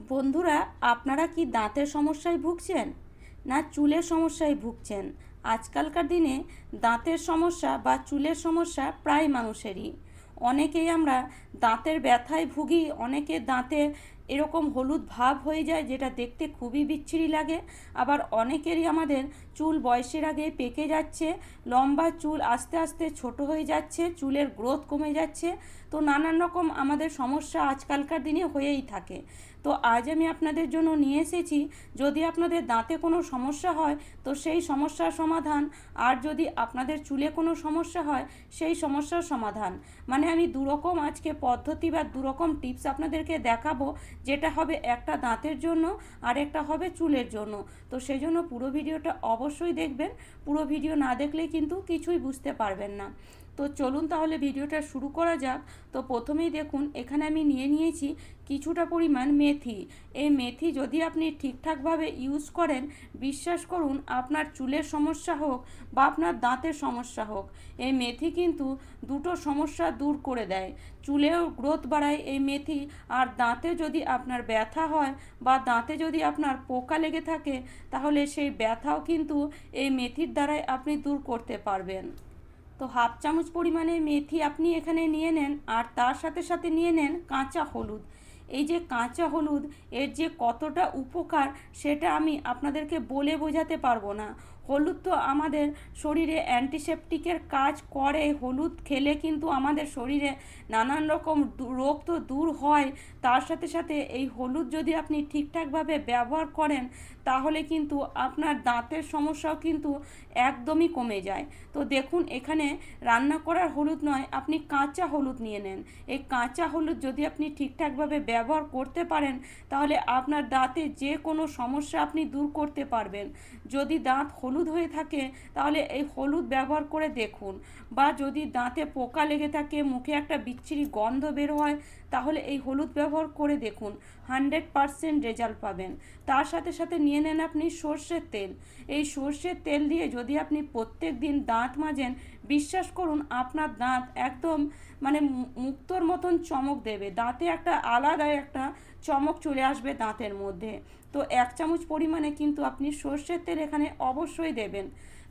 বন্ধুরা, আপনারা কি দাঁতের সমস্যায় ভুগছেন না চুলের সমস্যায় ভুগছেন? আজকালকার দিনে দাঁতের সমস্যা বা চুলের সমস্যা প্রায় মানুষেরই। অনেকেই আমরা দাঁতের ব্যথায় ভুগি, অনেকে দাঁতে এরকম হলুদ ভাব হয়ে যায় যেটা দেখতে খুবই বিচ্ছিরি লাগে। আবার অনেকেরই আমাদের চুল বয়সের আগে পেকে যাচ্ছে, লম্বা চুল আস্তে আস্তে ছোট হয়ে যাচ্ছে, চুলের গ্রোথ কমে যাচ্ছে। তো নানান রকম আমাদের সমস্যা আজকালকার দিনে হয়েই থাকে। তো আজ আমি আপনাদের জন্য নিয়ে এসেছি, যদি আপনাদের দাঁতে কোনো সমস্যা হয় তো সেই সমস্যার সমাধান, আর যদি আপনাদের চুলে কোনো সমস্যা হয় সেই সমস্যার সমাধান। মানে আমি দুরকম আজকে পদ্ধতি বা দুরকম টিপস আপনাদেরকে দেখাবো, যেটা হবে একটা দাঁতের জন্য আর একটা হবে চুলের জন্য। তো সেই জন্য পুরো ভিডিওটা অবশ্যই দেখবেন, পুরো ভিডিও না দেখলে কিন্তু কিছুই বুঝতে পারবেন না। তো চলুন তাহলে ভিডিওটা শুরু করা যাক। তো প্রথমেই দেখুন, এখানে আমি নিয়েছি কিছুটা পরিমাণ মেথি। এই মেথি যদি আপনি ঠিকঠাকভাবে ইউজ করেন, বিশ্বাস করুন আপনার চুলের সমস্যা হোক বা আপনার দাঁতের সমস্যা হোক, এই মেথি কিন্তু দুটো সমস্যা দূর করে দেয়। চুলেও গ্রোথ বাড়ায় এই মেথি, আর দাঁতে যদি আপনার ব্যথা হয় বা দাঁতে যদি আপনার পোকা লেগে থাকে, তাহলে সেই ব্যথাও কিন্তু এই মেথির দ্বারাই আপনি দূর করতে পারবেন। তো হাফ চামচ পরিমাণে মেথি আপনি এখানে নিয়ে নেন, আর তার সাথে সাথে নিয়ে নেন কাঁচা হলুদ। এই যে কাঁচা হলুদ, এর যে কতটা উপকার সেটা আমি আপনাদেরকে বলে বোঝাতে পারবো না। হলুদ তো আমাদের শরীরে অ্যান্টিসেপটিকের কাজ করে। হলুদ খেলে কিন্তু আমাদের শরীরে নানান রকম রোগ তো দূর হয়। তার সাথে সাথে এই হলুদ যদি আপনি ঠিকঠাকভাবে ব্যবহার করেন, তাহলে কিন্তু আপনার দাঁতের সমস্যাও কিন্তু একদমই কমে যায়। তো দেখুন, এখানে রান্না করার হলুদ নয়, আপনি কাঁচা হলুদ নিয়ে নেন। এই কাঁচা হলুদ যদি আপনি ঠিকঠাকভাবে ব্যবহার করতে পারেন, তাহলে আপনার দাঁতে যে কোনো সমস্যা আপনি দূর করতে পারবেন। যদি দাঁত হলুদ হয়ে থাকে, তাহলে এই হলুদ ব্যবহার করে দেখুন। বা যদি দাঁতে পোকা লেগে থাকে, মুখে একটা বিচ্ছিরি গন্ধ বের হয়, তাহলে এই হলুদ ব্যবহার করে দেখুন, 100% রেজাল্ট পাবেন। তার সাথে সাথে নিয়ে নেন আপনি সর্ষের তেল। এই সর্ষের তেল দিয়ে যদি আপনি প্রত্যেক দিন দাঁত মাজেন, বিশ্বাস করুন আপনার দাঁত একদম মানে মুক্তোর মতন চমক দেবে। দাঁতে একটা আলাদা একটা চমক চলে আসবে দাঁতের মধ্যে। তো 1 চামচ পরিমাণে কিন্তু আপনি সর্ষের তেল এখানে অবশ্যই দেবেন।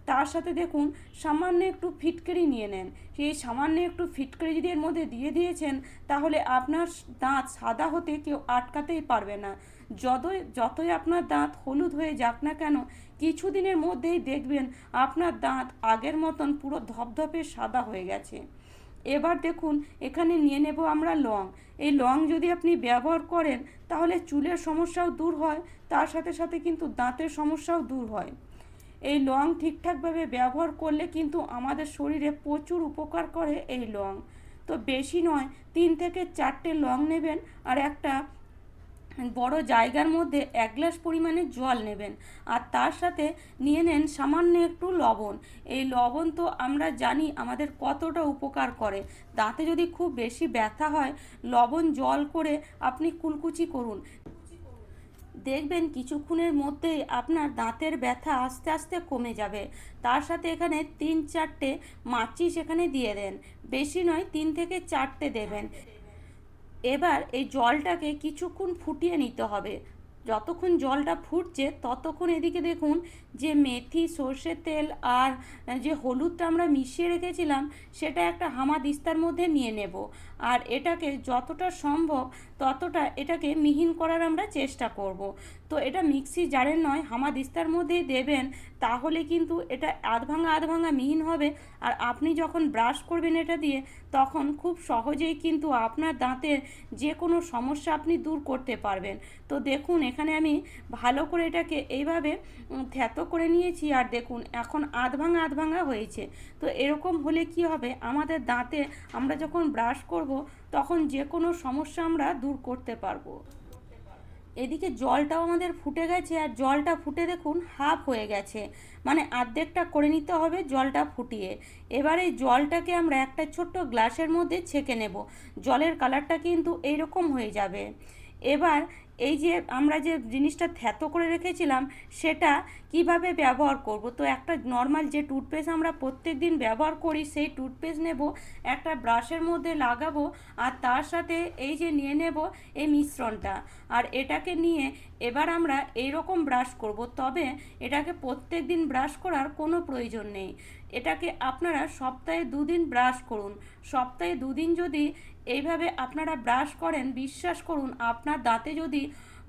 তার সাথে দেখুন, সামান্য একটু ফিটকিরি নিয়ে নেন। সেই সামান্য একটু ফিটকিরি যদি এর মধ্যে দিয়ে দিয়েছেন, তাহলে আপনার দাঁত সাদা হতে কেউ আটকাতেই পারবে না। যতই আপনার দাঁত হলুদ হয়ে যাক না কেন, কিছুদিনের মধ্যেই দেখবেন আপনার দাঁত আগের মতন পুরো ধপধপে সাদা হয়ে গেছে। এবার দেখুন, এখানে নিয়ে নেব আমরা লং। এই লং যদি আপনি ব্যবহার করেন, তাহলে চুলের সমস্যাও দূর হয়, তার সাথে সাথে কিন্তু দাঁতের সমস্যাও দূর হয়। এই লং ঠিকঠাকভাবে ব্যবহার করলে কিন্তু আমাদের শরীরে প্রচুর উপকার করে এই লং। তো বেশি নয়, 3 থেকে 4টে লং নেবেন, আর একটা বড় জায়গার মধ্যে 1 গ্লাস পরিমাণে জল নেবেন, আর তার সাথে নিয়ে নেন সামান্য একটু লবণ। এই লবণ তো আমরা জানি আমাদের কতটা উপকার করে। দাঁতে যদি খুব বেশি ব্যথা হয়, লবণ জল করে আপনি কুলকুচি করুন, দেখবেন কিছুক্ষণের মধ্যেই আপনার দাঁতের ব্যথা আস্তে আস্তে কমে যাবে। তার সাথে এখানে 3-4টে মাচিস এখানে দিয়ে দেন, বেশি নয়, 3 থেকে 4টে দেবেন। এবার এই জলটাকে কিছুক্ষণ ফুটিয়ে নিতে হবে। যতক্ষণ জলটা ফুটছে ততক্ষণ এদিকে দেখুন, যে মেথি, সর্ষের তেল আর যে হলুদটা আমরা মিশিয়ে রেখেছিলাম, সেটা একটা হামাদিস্তার মধ্যে নিয়ে নেব। আর এটাকে যতটা সম্ভব ততটা এটাকে মিহিন করার আমরা চেষ্টা করব। তো এটা মিক্সি জারের নয়, হামাদিস্তার মধ্যেই দেবেন, তাহলে কিন্তু এটা আধ ভাঙা মিহিন হবে। আর আপনি যখন ব্রাশ করবেন এটা দিয়ে, তখন খুব সহজেই কিন্তু আপনার দাঁতের যে কোনো সমস্যা আপনি দূর করতে পারবেন। তো দেখুন, এখানে আমি ভালো করে এটাকে এইভাবে থ্যাতো করে নিয়েছি, আর দেখুন এখন আধ ভাঙা হয়েছে। তো এরকম হলে কি হবে, আমাদের দাঁতে আমরা যখন ব্রাশ করব, তখন যে কোনো সমস্যা আমরা দূর করতে পারবো। এদিকে জলটাও আমাদের ফুটে গেছে, আর জলটা ফুটে দেখুন হাফ হয়ে গেছে, মানে অর্ধেকটা করে নিতে হবে জলটা ফুটিয়ে। এবার এই জলটাকে আমরা একটা ছোট্ট গ্লাসের মধ্যে ছেঁকে নেব। জলের কালারটা কিন্তু এইরকম হয়ে যাবে। এবার এই যে আমরা যে জিনিসটা থ্যাতো করে রেখেছিলাম সেটা কিভাবে ব্যবহার করব। তো একটা নর্মাল যে টুথপেস্ট আমরা প্রত্যেক দিন ব্যবহার করি সেই টুথপেস্ট নেব, একটা ব্রাশের মধ্যে লাগাবো, আর তার সাথে এই যে নিয়ে নেব এই মিশ্রণটা, আর এটাকে নিয়ে এবার আমরা এই রকম ব্রাশ করব। তবে এটাকে প্রত্যেক দিন ব্রাশ করার কোনো প্রয়োজন নেই। এটাকে আপনারা সপ্তাহে 2 দিন ব্রাশ করুন। সপ্তাহে 2 দিন যদি এইভাবে আপনারা ব্রাশ করেন, বিশ্বাস করুন আপনার দাঁতে যদি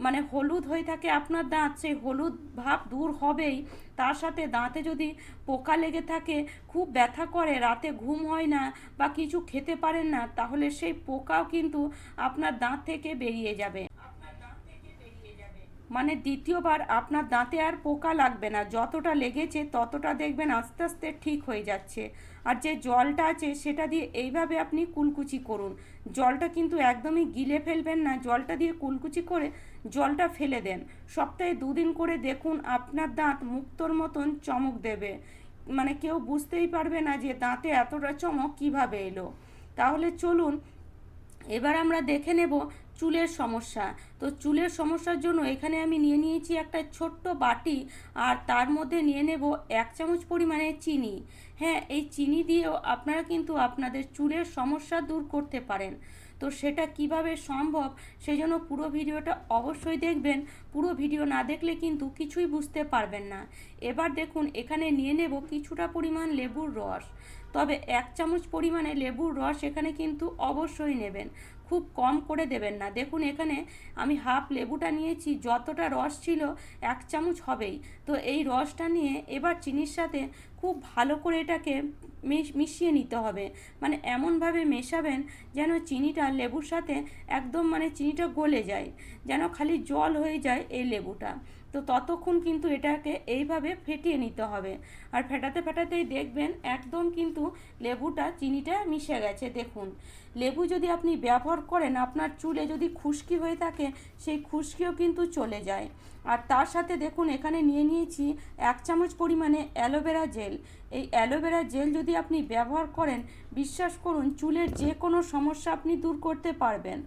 মানে হলুদ হয়ে থাকে আপনার দাঁত, সেই হলুদ ভাব দূর হবেই। তার সাথে দাঁতে যদি পোকা লেগে থাকে, খুব ব্যথা করে, রাতে ঘুম হয় না বা কিছু খেতে পারেন না, তাহলে সেই পোকাও কিন্তু আপনার দাঁত থেকে বেরিয়ে যাবে। মানে দ্বিতীয়বার আপনার দাঁতে আর পোকা লাগবে না, যতটা লেগেছে ততটা দেখবেন আস্তে আস্তে ঠিক হয়ে যাচ্ছে। আর যে জলটা আছে সেটা দিয়ে এইভাবে আপনি কুলকুচি করুন। জলটা কিন্তু একদমই গিলে ফেলবেন না, জলটা দিয়ে কুলকুচি করে জলটা ফেলে দেন। সপ্তাহে 2 দিন করে দেখুন আপনার দাঁত মুক্তোর মতন চমক দেবে। মানে কেউ বুঝতেই পারবে না যে দাঁতে এতটা চমক কিভাবে এলো। তাহলে চলুন এবার আমরা দেখে নেব চুলের সমস্যা। তো চুলের সমস্যার জন্য এখানে আমি নিয়ে নিয়েছি একটা ছোট্ট বাটি, আর তার মধ্যে নিয়ে নেব 1 চামচ পরিমাণে চিনি। হ্যাঁ, এই চিনি দিয়েও আপনারা কিন্তু আপনাদের চুলের সমস্যা দূর করতে পারেন। তো সেটা কিভাবে সম্ভব সেই জন্য পুরো ভিডিওটা অবশ্যই দেখবেন। পুরো ভিডিও না দেখলে কিন্তু কিছুই বুঝতে পারবেন না। এবার দেখুন এখানে নিয়ে নেব কিছুটা পরিমাণ লেবুর রস। তবে 1 চামচ পরিমাণে লেবুর রস এখানে কিন্তু অবশ্যই নেবেন, খুব কম করে দেবেন না। দেখুন এখানে আমি হাফ লেবুটা নিয়েছি, যতটা রস ছিল 1 চামচ হবেই। তো এই রসটা নিয়ে এবার চিনির সাথে খুব ভালো করে এটাকে মিশিয়ে নিতে হবে। মানে এমনভাবে মেশাবেন যেন চিনিটা লেবুর সাথে একদম মানে চিনিটা গলে যায়, যেন খালি জল হয়ে যায় এই লেবুটা। তো ততক্ষণ কিন্তু এটাকে এইভাবে ফেটিয়ে নিতে হবে। আর ফেটাতে ফেটাতেই দেখবেন একদম কিন্তু লেবুটা চিনিটা মিশে গেছে। দেখুন লেবু যদি আপনি ব্যবহার করেন, আপনার চুলে যদি খুশকি হয়ে থাকে সেই খুশকিও কিন্তু চলে যায়। আর তার সাথে দেখুন এখানে নিয়ে নিয়েছি 1 চামচ পরিমাণে অ্যালোভেরা জেল। এই অ্যালোভেরা জেল যদি আপনি ব্যবহার করেন, বিশ্বাস করুন চুলের যে কোনো সমস্যা আপনি দূর করতে পারবেন।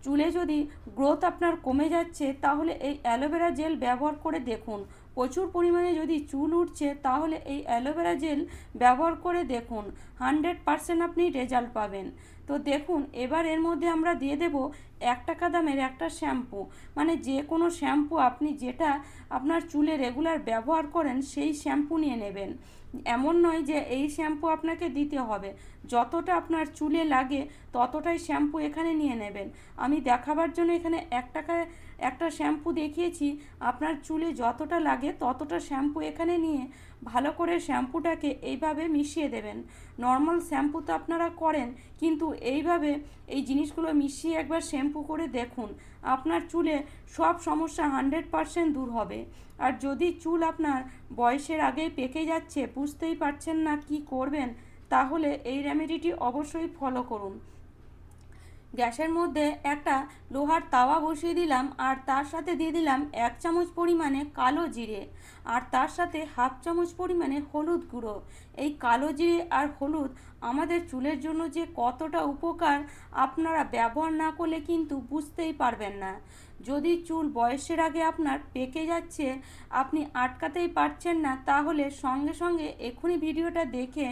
চুলে যদি গ্রোথ আপনার কমে যাচ্ছে তাহলে এই অ্যালোভেরা জেল ব্যবহার করে দেখুন। প্রচুর পরিমাণে যদি চুল উঠছে তাহলে এই অ্যালোভেরা জেল ব্যবহার করে দেখুন, 100% আপনি রেজাল্ট পাবেন। তো দেখুন এবার এর মধ্যে আমরা দিয়ে দেব 1 টাকা দামের একটা শ্যাম্পু। মানে যে কোনো শ্যাম্পু আপনি যেটা আপনার চুলে রেগুলার ব্যবহার করেন সেই শ্যাম্পু নিয়ে নেবেন। এমন নয় যে এই শ্যাম্পু আপনাকে দিতে হবে, যতটা আপনার চুলে লাগে ততটাই শ্যাম্পু এখানে নিয়ে নেবেন। আমি দেখাবার জন্য এখানে 1 টাকায় একটা শ্যাম্পু দেখিয়েছি, আপনার চুলে যতটা লাগে ততটা শ্যাম্পু এখানে নিয়ে ভালো করে শ্যাম্পুটাকে এইভাবে মিশিয়ে দেবেন। নর্মাল শ্যাম্পু তো আপনারা করেন, কিন্তু এইভাবে এই জিনিসগুলো মিশিয়ে একবার শ্যাম্পু করে দেখুন, আপনার চুলে সব সমস্যা 100% দূর হবে। আর যদি চুল আপনার বয়সের আগেই পেকে যাচ্ছে, বুঝতেই পারছেন না কি করবেন, তাহলে এই রেমেডিটি অবশ্যই ফলো করুন। গ্যাসের মধ্যে একটা লোহার তাওয়া বসিয়ে দিলাম, আর তার সাথে দিয়ে দিলাম 1 চামচ পরিমাণে কালো জিরে, আর তার সাথে 1/2 চামচ পরিমাণে হলুদ গুঁড়ো। এই কালো জিরে আর হলুদ আমাদের চুলের জন্য যে কতটা উপকার আপনারা ব্যবহার না করলে কিন্তু বুঝতেই পারবেন না। যদি চুল বয়সের আগে আপনার পেকে যাচ্ছে, আপনি আটকাতেই পারছেন না, তাহলে সঙ্গে সঙ্গে এখনই ভিডিওটা দেখে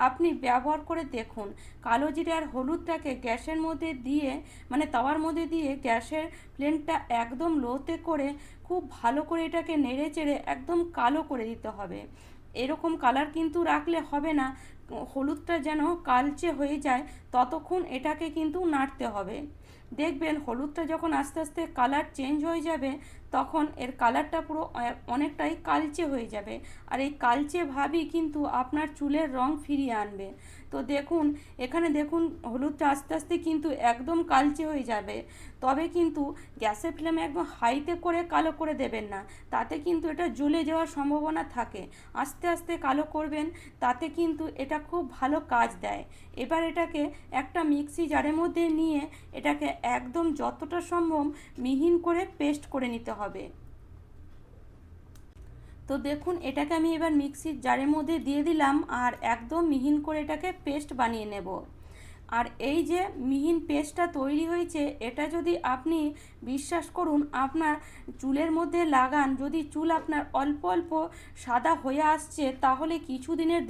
আপনি ব্যবহার করে দেখুন। কালো জিরে আর হলুদটাকে গ্যাসের মধ্যে দিয়ে মানে তাওয়ার মধ্যে দিয়ে গ্যাসের ফ্লেমটা একদম লোতে করে খুব ভালো করে এটাকে নেড়ে চেড়ে একদম কালো করে দিতে হবে। এরকম কালার কিন্তু রাখলে হবে না, হলুদটা যেন কালচে হয়ে যায় ততক্ষণ এটাকে কিন্তু নাড়তে হবে। দেখবেন হলুদটা যখন আস্তে আস্তে কালার চেঞ্জ হয়ে যাবে তখন এর কালারটা পুরো অনেকটাই কালচে হয়ে যাবে, আর এই কালচে ভাবই কিন্তু আপনার চুলের রং ফিরিয়ে আনবে। তো দেখুন এখানে দেখুন হলুদটা আস্তে আস্তে কিন্তু একদম কালচে হয়ে যাবে। তবে কিন্তু গ্যাসের ফ্লেমে একদম হাইতে করে কালো করে দেবেন না, তাতে কিন্তু এটা জ্বলে যাওয়ার সম্ভাবনা থাকে। আস্তে আস্তে কালো করবেন, তাতে কিন্তু এটা খুব ভালো কাজ দেয়। এবার এটাকে একটা মিক্সি জারের মধ্যে নিয়ে এটাকে একদম যতটা সম্ভব মিহিন করে পেস্ট করে নিতে হবে। তো দেখুন এটাকে আমি এবার মিক্সির জারের মধ্যে দিয়ে দিলাম, আর একদম মিহিন করে এটাকে পেস্ট বানিয়ে নেব। আর এই যে মিহিন পেস্টটা তৈরি হয়েছে, এটা যদি আপনি বিশ্বাস করুন আপনার চুলের মধ্যে লাগান, যদি চুল আপনার অল্প অল্প সাদা হয়ে আসছে, তাহলে কিছুদিনের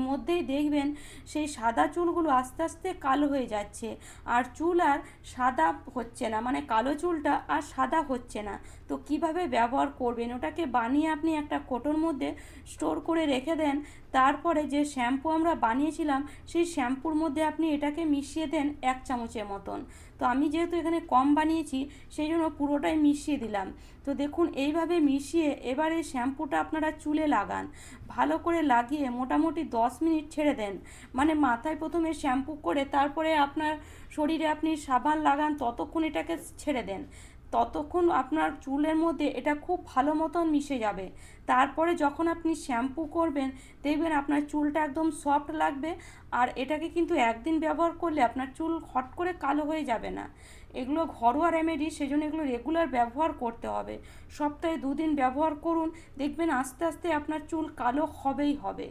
মধ্যেই দেখবেন সেই সাদা চুলগুলো আস্তে আস্তে কালো হয়ে যাচ্ছে, আর চুল আর সাদা হচ্ছে না, মানে কালো চুলটা আর সাদা হচ্ছে না। তো কিভাবে ব্যবহার করবেন, ওটাকে বানিয়ে আপনি একটা কোটোর মধ্যে স্টোর করে রেখে দেন। তারপরে যে শ্যাম্পু আমরা বানিয়েছিলাম সেই শ্যাম্পুর মধ্যে আপনি এটাকে মিশিয়ে দেন 1 চামচের মতন। তো আমি যেহেতু এখানে কম বানিয়েছি সেই জন্য পুরোটাই মিশিয়ে দিলাম। তো দেখুন এইভাবে মিশিয়ে এবার এই শ্যাম্পুটা আপনারা চুলে লাগান, ভালো করে লাগিয়ে মোটামুটি 10 মিনিট ছেড়ে দেন। মানে মাথায় প্রথমে শ্যাম্পু করে তারপরে আপনার শরীরে আপনি সাবান লাগান, ততক্ষণ এটাকে ছেড়ে দেন, ততক্ষণ আপনার চুলের মধ্যে এটা খুব ভালো মতন মিশে যাবে। তারপরে যখন আপনি শ্যাম্পু করবেন দেখবেন আপনার চুলটা একদম সফট লাগবে। আর এটাকে কিন্তু একদিন ব্যবহার করলে আপনার চুল হট করে কালো হয়ে যাবে না। এগুলো ঘরোয়া রেমেডি, সেজন্য এগুলো রেগুলার ব্যবহার করতে হবে। সপ্তাহে 2 দিন ব্যবহার করুন, দেখবেন আস্তে আস্তে আপনার চুল কালো হবেই হবে।